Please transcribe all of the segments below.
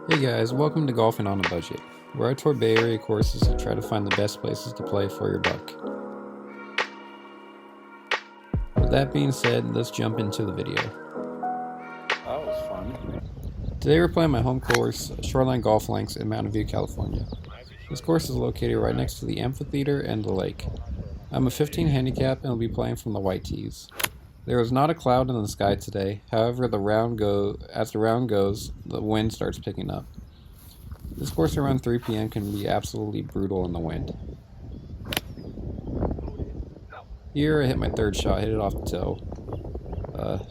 Hey guys, welcome to Golfing on a Budget, where I tour Bay Area courses to try to find the best places to play for your buck. With that being said, let's jump into the video. That was fun. Today we're playing my home course, Shoreline Golf Links in Mountain View, California. This course is located right next to the amphitheater and the lake. I'm a 15 handicap and will be playing from the white tees. There is not a cloud in the sky today, however as the round goes, the wind starts picking up. This course around 3 p.m. can be absolutely brutal in the wind. Here I hit my third shot, hit it off the toe.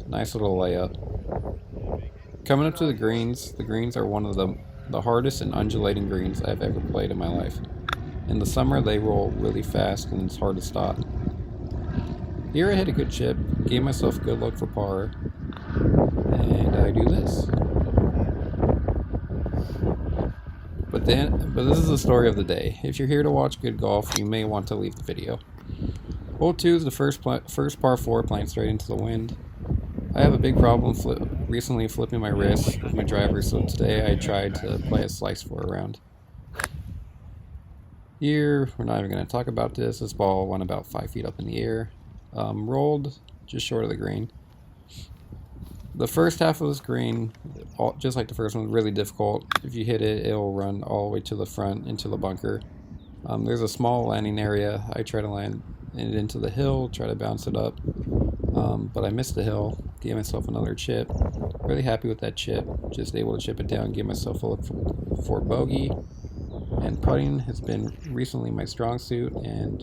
Nice little layup. Coming up to the greens are one of the hardest and undulating greens I've ever played in my life. In the summer they roll really fast and it's hard to stop. Here I hit a good chip, gave myself a good look for par, and I do this. But this is the story of the day. If you're here to watch good golf, you may want to leave the video. Hole 2 is the first par 4 playing straight into the wind. I have a big problem recently flipping my wrist with my driver, so today I tried to play a slice for a round. Here, we're not even going to talk about this. This ball went about 5 feet up in the air. Rolled just short of the green. The first half of this green, just like the first one, was really difficult. If you hit it, it'll run all the way to the front into the bunker. There's a small landing area. I try to land it into the hill, try to bounce it up, but I missed the hill. Gave myself another chip. Really happy with that chip. Just able to chip it down, give myself a look for bogey. And putting has been recently my strong suit, and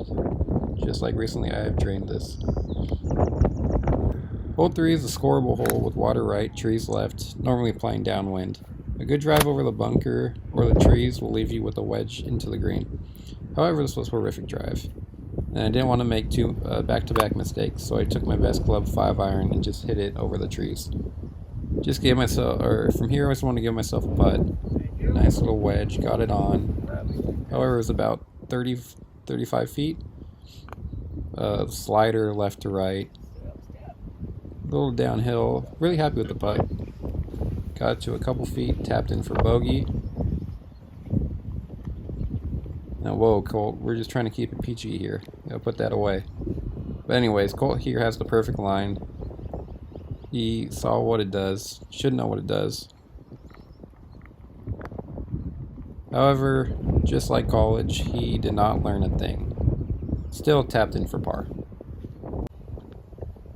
just like recently I have drained this. Hole 3 is a scoreable hole with water right, trees left, normally playing downwind. A good drive over the bunker or the trees will leave you with a wedge into the green. However, this was a horrific drive, and I didn't want to make two back-to-back mistakes, so I took my best club 5-iron and just hit it over the trees. Just gave myself, from here I just want to give myself a putt. Nice little wedge, got it on. However, it was about 35 feet. Slider left to right. A little downhill. Really happy with the putt. Got it to a couple feet, tapped in for bogey. Now, whoa, Colt, we're just trying to keep it PG here. Gotta put that away. But anyways, Colt here has the perfect line. He saw what it does, should know what it does. However, just like college, he did not learn a thing. Still tapped in for par.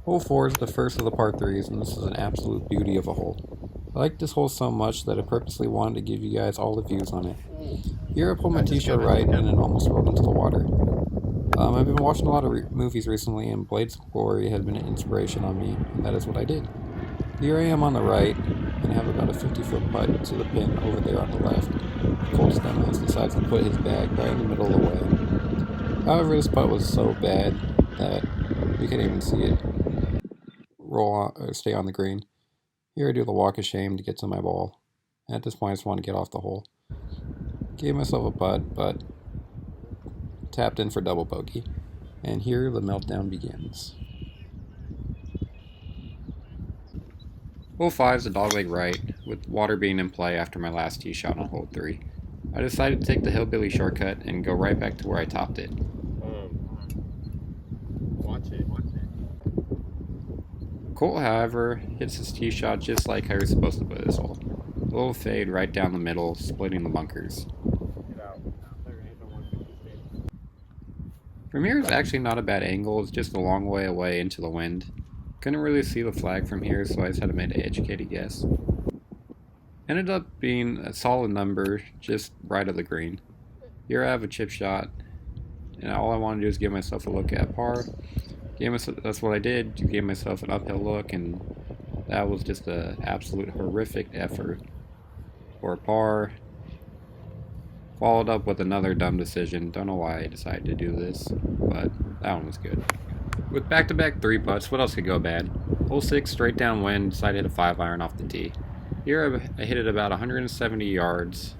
Hole 4 is the first of the par 3s, and this is an absolute beauty of a hole. I like this hole so much that I purposely wanted to give you guys all the views on it. Here I pulled my tee shot right and it almost rolled into the water. I've been watching a lot of movies recently, and Blades of Glory has been an inspiration on me, and that is what I did. Here I am on the right, and I have about a 50-foot putt to the pin over there on the left. Colt Stemmas decides to put his bag right in the middle of the way. However, this putt was so bad that you couldn't even see it roll on, or stay on the green. Here I do the walk of shame to get to my ball. At this point I just want to get off the hole. Gave myself a putt, but tapped in for double bogey. And here the meltdown begins. Hole 5 is a dogleg right, with water being in play after my last tee shot on hole 3. I decided to take the hillbilly shortcut and go right back to where I topped it. Watch it. Colt, however, hits his tee shot just like I was supposed to put this hole. A little fade right down the middle, splitting the bunkers. From here is actually not a bad angle, it's just a long way away into the wind. Couldn't really see the flag from here, so I just had to make an educated guess. Ended up being a solid number, just right of the green. Here I have a chip shot, and all I want to do is give myself a look at par. That's what I did, gave myself an uphill look, and that was just an absolute horrific effort for par. Followed up with another dumb decision. Don't know why I decided to do this, but that one was good. With back-to-back 3 putts, what else could go bad? Hole 6, straight downwind, decided to hit a 5-iron off the tee. Here I hit it about 170 yards,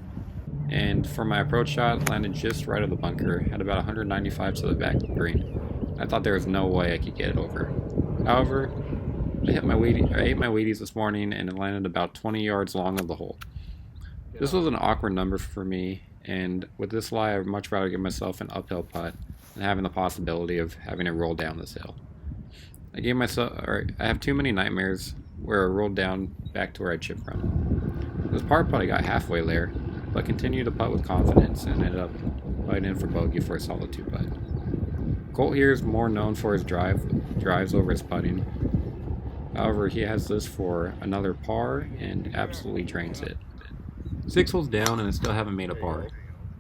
and for my approach shot, landed just right of the bunker, at about 195 to the back green. I thought there was no way I could get it over. However, I ate my Wheaties this morning and it landed about 20 yards long of the hole. This was an awkward number for me, and with this lie, I'd much rather give myself an uphill putt than having the possibility of having to roll down this hill. I have too many nightmares where I rolled down back to where I chipped from. This par putt I got halfway there, but continued to putt with confidence and ended up putting in for bogey for a solid 2-putt. Colt here is more known for his drives over his putting. However, he has this for another par and absolutely drains it. 6 holes down and I still haven't made a par.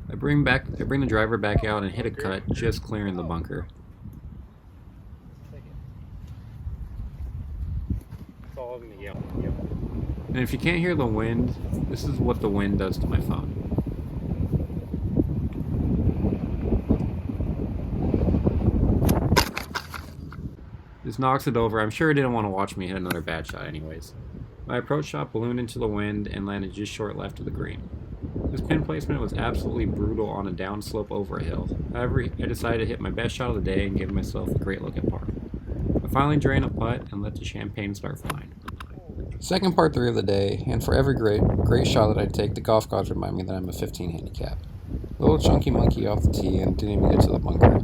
I bring the driver back out and hit a cut, just clearing the bunker. It's all in the yellow. And if you can't hear the wind, this is what the wind does to my phone. This knocks it over. I'm sure it didn't want to watch me hit another bad shot anyways. My approach shot ballooned into the wind and landed just short left of the green. This pin placement was absolutely brutal on a downslope over a hill. However, I decided to hit my best shot of the day and give myself a great look at par. I finally drained a putt and let the champagne start flying. Second par 3 of the day, and for every great shot that I take, the golf gods remind me that I'm a 15 handicap. A little chunky monkey off the tee and didn't even get to the bunker.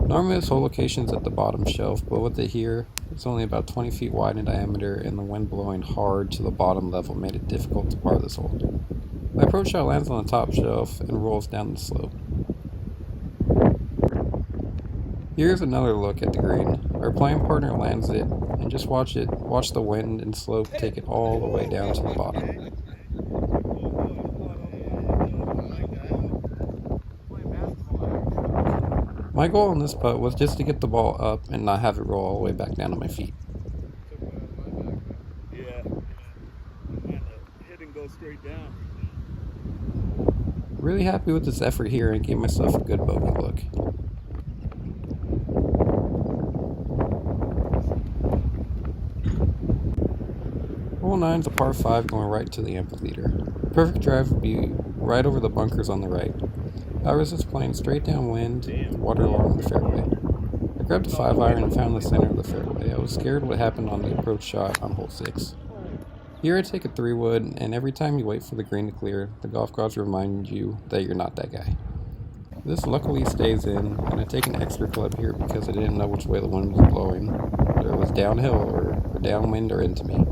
Normally this hole location's at the bottom shelf, but with it here, it's only about 20 feet wide in diameter and the wind blowing hard to the bottom level made it difficult to par this hole. My approach shot lands on the top shelf and rolls down the slope. Here's another look at the green. Our playing partner lands it, and just watch the wind and slope take it all the way down to the bottom. My goal on this putt was just to get the ball up and not have it roll all the way back down to my feet. Yeah, hit and go straight down. Really happy with this effort here and gave myself a good bogey look. Hole 9 is a par 5 going right to the amphitheater. Perfect drive would be right over the bunkers on the right. I was just playing straight downwind, water along the fairway. I grabbed a 5-iron and found the center of the fairway. I was scared what happened on the approach shot on hole 6. Here I take a 3-wood, and every time you wait for the green to clear, the golf gods remind you that you're not that guy. This luckily stays in, and I take an extra club here because I didn't know which way the wind was blowing, whether it was downhill or downwind or into me.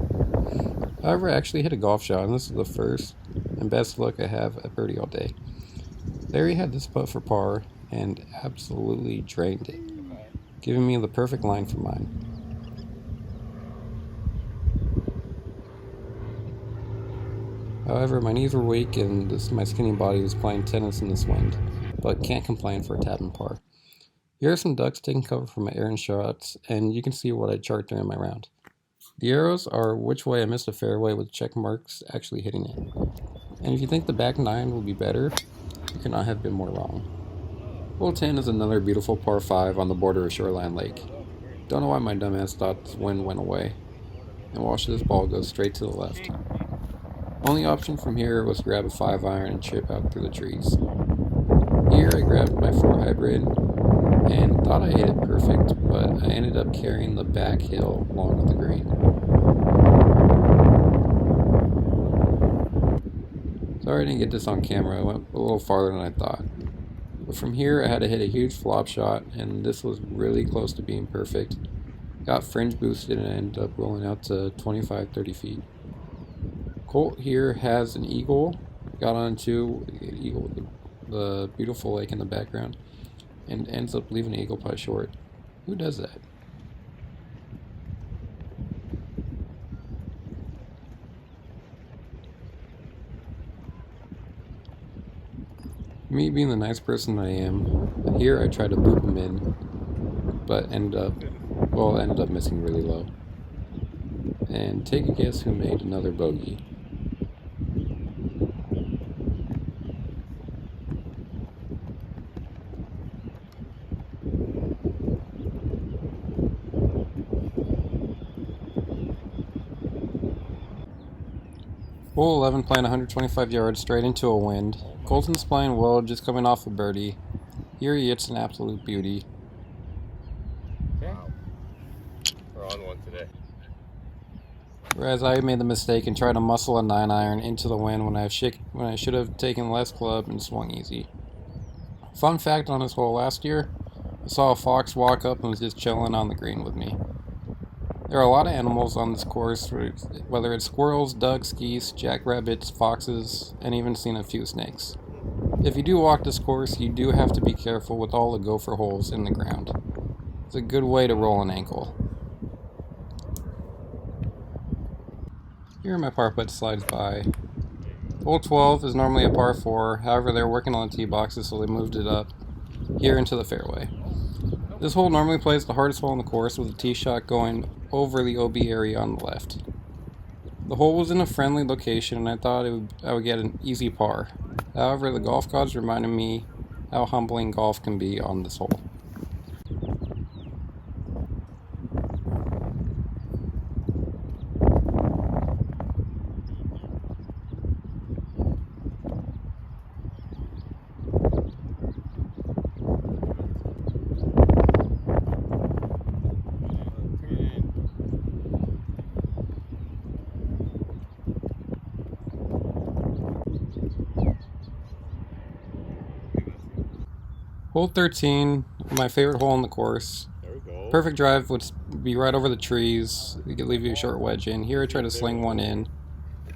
However, I actually hit a golf shot, and this is the first and best look I have at birdie all day. Larry had this putt for par and absolutely drained it, giving me the perfect line for mine. However, my knees were weak and my skinny body was playing tennis in this wind, but can't complain for a tap and par. Here are some ducks taking cover from my errant shots, and you can see what I chart during my round. The arrows are which way I missed a fairway with check marks actually hitting it. And if you think the back 9 will be better, you could not have been more wrong. Hole 10 is another beautiful par 5 on the border of Shoreline Lake. Don't know why my dumbass thought this wind went away, and watch this ball go straight to the left. Only option from here was to grab a 5-iron and chip out through the trees. Here I grabbed my 4 hybrid and thought I hit it perfect, but I ended up carrying the back hill along with the green. Sorry I didn't get this on camera, I went a little farther than I thought. But from here I had to hit a huge flop shot, and this was really close to being perfect. Got fringe boosted and ended up rolling out to 25-30 feet. Colt here has an eagle, got onto the beautiful lake in the background, and ends up leaving an eagle putt short. Who does that? Me being the nice person I am, here I tried to boop him in, but ended up missing really low. And take a guess who made another bogey. Hole 11 playing 125 yards straight into a wind. Colton's playing well, just coming off a birdie. Here he hits an absolute beauty. Okay. We're on one today. Whereas I made the mistake and tried to muscle a 9-iron into the wind when I should have taken less club and swung easy. Fun fact on this hole: last year, I saw a fox walk up and was just chilling on the green with me. There are a lot of animals on this course, whether it's squirrels, ducks, geese, jackrabbits, foxes, and even seen a few snakes. If you do walk this course, you do have to be careful with all the gopher holes in the ground. It's a good way to roll an ankle. Here my par putt slides by. Hole 12 is normally a par 4, however they're working on the tee boxes, so they moved it up here into the fairway. This hole normally plays the hardest hole on the course, with a tee shot going over the OB area on the left. The hole was in a friendly location and I thought I would get an easy par. However, the golf gods reminded me how humbling golf can be on this hole. Hole 13, my favorite hole on the course. There we go. Perfect drive would be right over the trees. You could leave you a short wedge in. Here I tried to sling one in.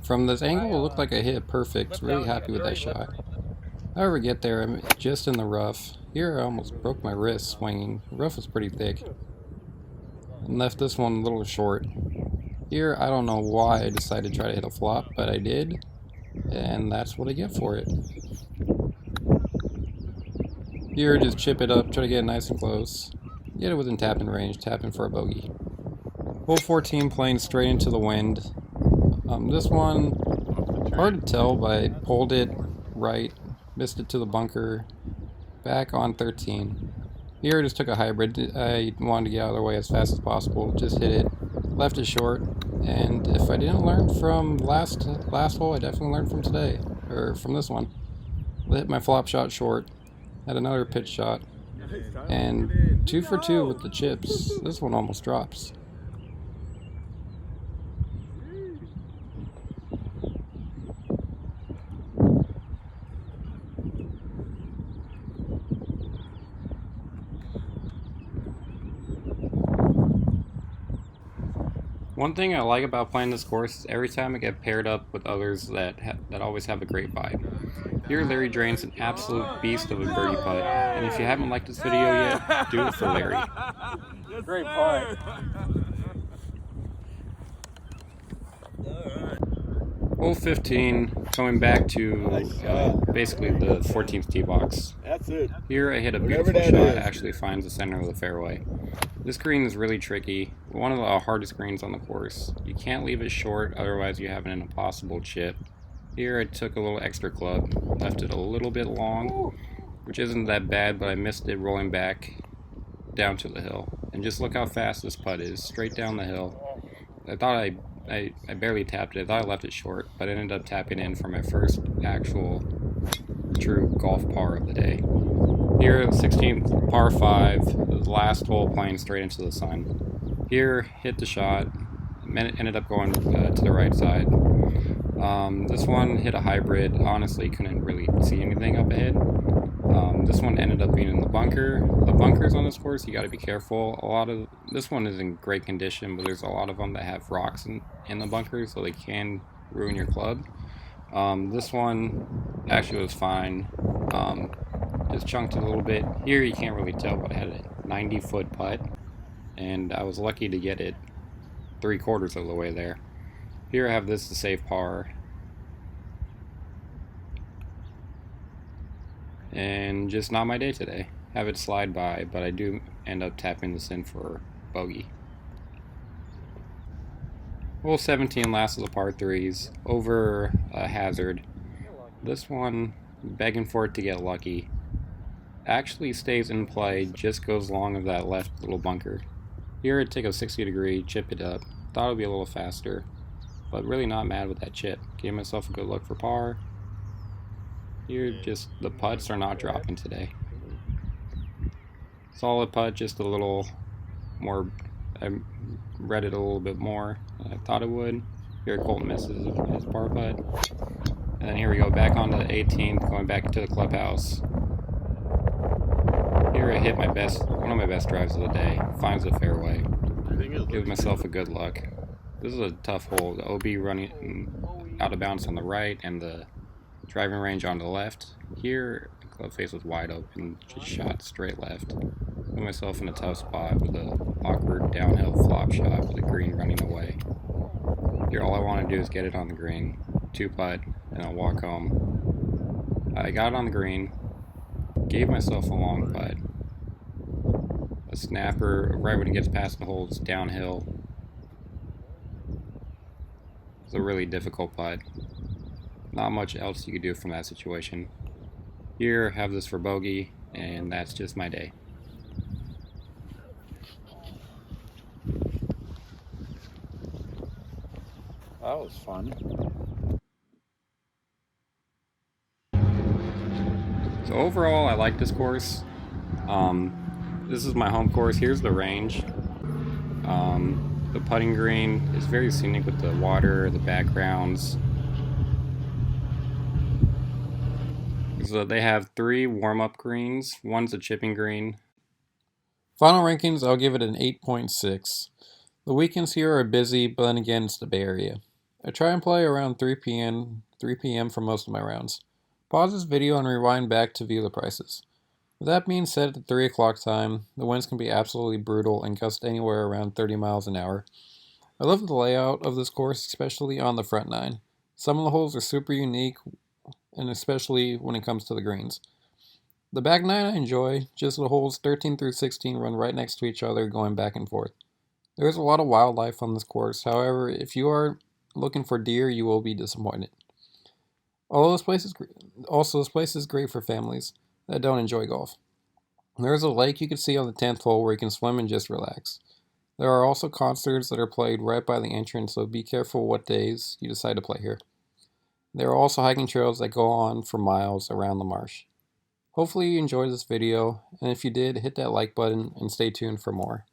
From this angle, it looked like I hit it perfect. Really happy with that shot. However, get there, I'm just in the rough. Here I almost broke my wrist swinging. The rough was pretty thick. And left this one a little short. Here, I don't know why I decided to try to hit a flop, but I did. And that's what I get for it. Here, just chip it up, try to get it nice and close. Get it within tapping range, tapping for a bogey. Hole 14 playing straight into the wind. This one, hard to tell, but I pulled it right, missed it to the bunker, back on 13. Here I just took a hybrid. I wanted to get out of the way as fast as possible, just hit it, left it short, and if I didn't learn from last hole, I definitely learned from today, or from this one. I hit my flop shot short. Had another pitch shot, and 2 for 2 with the chips. This one almost drops. One thing I like about playing this course is every time I get paired up with others that always have a great vibe. Here Larry Drain's an absolute beast of a birdie putt, and if you haven't liked this video yet, do it for Larry. Great putt. Hole 15, coming back to basically the 14th tee box. That's it. Here I hit a Whatever beautiful that shot, is. actually finds the center of the fairway. This green is really tricky, one of the hardest greens on the course. You can't leave it short, otherwise you have an impossible chip. Here I took a little extra club, left it a little bit long, which isn't that bad, but I missed it rolling back down to the hill. And just look how fast this putt is, straight down the hill. I thought I barely tapped it. I thought I left it short, but I ended up tapping in for my first actual true golf par of the day. Here, 16th par 5, the last hole playing straight into the sun. Here, hit the shot, ended up going to the right side. This one hit a hybrid. Honestly, couldn't really see anything up ahead. This one ended up being in the bunker. The bunkers on this course, you got to be careful. This one is in great condition, but there's a lot of them that have rocks in the bunkers, so they can ruin your club. This one actually was fine. Just chunked it a little bit. Here you can't really tell, but I had a 90-foot putt, and I was lucky to get it 3/4 of the way there. Here I have this to save par. And just not my day today. Have it slide by, but I do end up tapping this in for bogey. Hole 17 last of the par 3s, over a hazard. This one, begging for it to get lucky. Actually stays in play, just goes long of that left little bunker. Here I'd take a 60-degree, chip it up. Thought it would be a little faster, but really not mad with that chip. Gave myself a good look for par. Here, just the putts are not dropping today. Solid putt, just a little more. I read it a little bit more than I thought it would. Here Colton misses his par putt. And then here we go, back onto the 18th, going back to the clubhouse. Here I hit one of my best drives of the day. Finds the fairway. Give myself a good luck. This is a tough hole. The OB running out of bounds on the right and the driving range on the left. Here, the club face was wide open, just shot straight left. Put myself in a tough spot with an awkward downhill flop shot with the green running away. Here, all I want to do is get it on the green, 2-putt, and I'll walk home. I got it on the green, gave myself a long putt. A snapper right when it gets past the hole, it's downhill. It's a really difficult putt. Not much else you could do from that situation. Here, have this for bogey, and that's just my day. That was fun. So overall, I like this course. This is my home course. Here's the range. The putting green is very scenic with the water, the backgrounds. So they have 3 warm-up greens. One's a chipping green. Final rankings, I'll give it an 8.6. The weekends here are busy, but then again, it's the Bay Area. I try and play around 3 p.m. for most of my rounds. Pause this video and rewind back to view the prices. With that being said, at the 3 o'clock time, the winds can be absolutely brutal and gust anywhere around 30 miles an hour. I love the layout of this course, especially on the front 9. Some of the holes are super unique, and especially when it comes to the greens. The back 9 I enjoy, just the holes 13 through 16 run right next to each other, going back and forth. There is a lot of wildlife on this course, however, if you are looking for deer, you will be disappointed. This place is great for families that don't enjoy golf. There is a lake you can see on the 10th hole where you can swim and just relax. There are also concerts that are played right by the entrance, so be careful what days you decide to play here. There are also hiking trails that go on for miles around the marsh. Hopefully you enjoyed this video, and if you did, hit that like button and stay tuned for more.